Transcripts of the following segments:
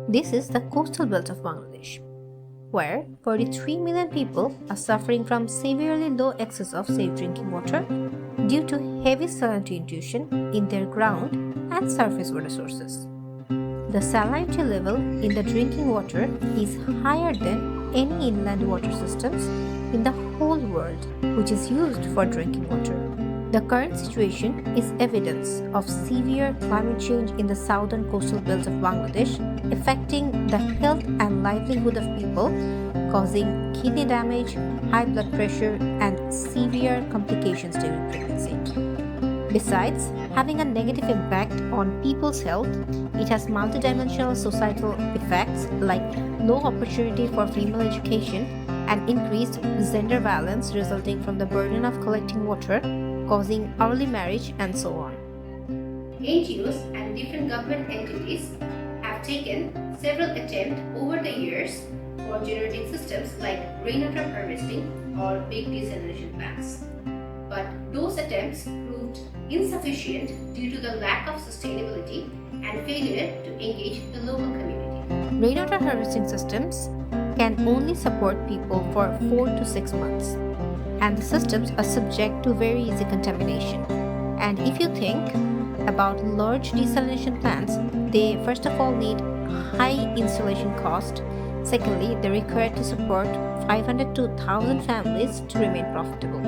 This is the coastal belt of Bangladesh, where 43 million people are suffering from severely low access of safe drinking water due to heavy salinity intrusion in their ground and surface water sources. The salinity level in the drinking water is higher than any inland water systems in the whole world which is used for drinking water. The current situation is evidence of severe climate change in the southern coastal belt of Bangladesh, affecting the health and livelihood of people, causing kidney damage, high blood pressure, and severe complications during pregnancy. Besides having a negative impact on people's health, it has multidimensional societal effects like low opportunity for female education and increased gender violence resulting from the burden of collecting water, causing early marriage, and so on. NGOs and different government entities have taken several attempts over the years for generating systems like rainwater harvesting or big desalination plants. But those attempts proved insufficient due to the lack of sustainability and failure to engage the local community. Rainwater harvesting systems can only support people for 4 to 6 months, and the systems are subject to very easy contamination. And if you think about large desalination plants, they first of all need high installation cost. Secondly, they require to support 500 to 1,000 families to remain profitable.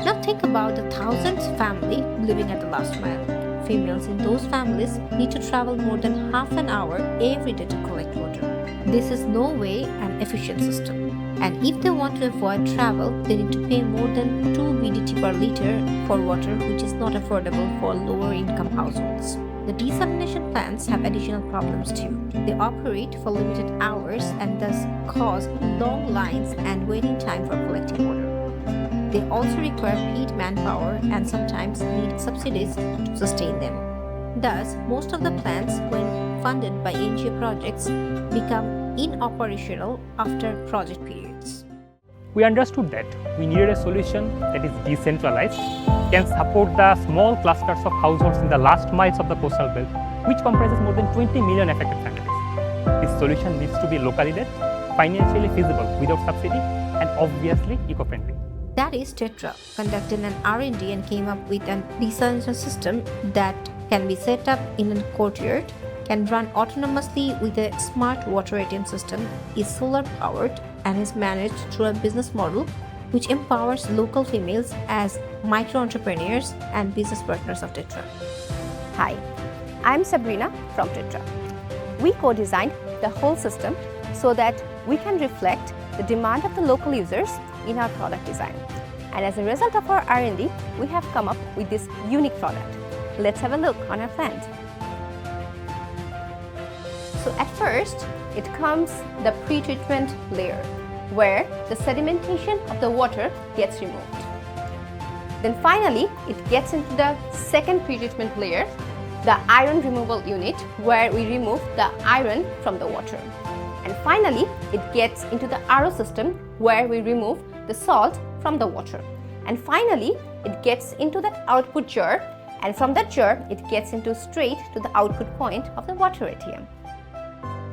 Now think about the thousands family living at the last mile. Females in those families need to travel more than half an hour every day to collect water. This is no way an efficient system. And if they want to avoid travel, they need to pay more than 2 BDT per liter for water, which is not affordable for lower income households. The desalination plants have additional problems too. They operate for limited hours and thus cause long lines and waiting time for collecting water. They also require paid manpower and sometimes need subsidies to sustain them. Thus, most of the plants, when funded by NGO projects, become inoperational after project periods. We understood that we needed a solution that is decentralized, can support the small clusters of households in the last miles of the coastal belt, which comprises more than 20 million affected families. This solution needs to be locally led, financially feasible without subsidy, and obviously eco-friendly. That is, Tetra conducted an R&D and came up with a desalination system that can be set up in a courtyard, can run autonomously with a smart water ATM system, is solar powered, and is managed through a business model which empowers local females as micro-entrepreneurs and business partners of Tetra. Hi, I'm Sabrina from Tetra. We co-designed the whole system so that we can reflect the demand of the local users in our product design. And as a result of our R&D, we have come up with this unique product. Let's have a look on our plant. So at first, it comes the pre-treatment layer, where the sedimentation of the water gets removed. Then finally, it gets into the second pre-treatment layer, the iron removal unit, where we remove the iron from the water. And finally, it gets into the RO system, where we remove the salt from the water. And finally, it gets into that output jar, and from that jar, it gets into straight to the output point of the water ATM.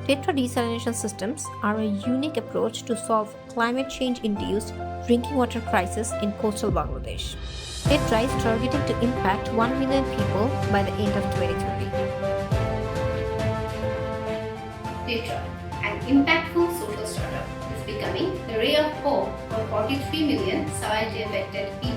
Tetra desalination systems are a unique approach to solve climate change-induced drinking water crisis in coastal Bangladesh. Tetra is targeting to impact 1 million people by the end of 2030. Tetra, an impactful social startup, is becoming the ray of hope for 43 million salinity-affected people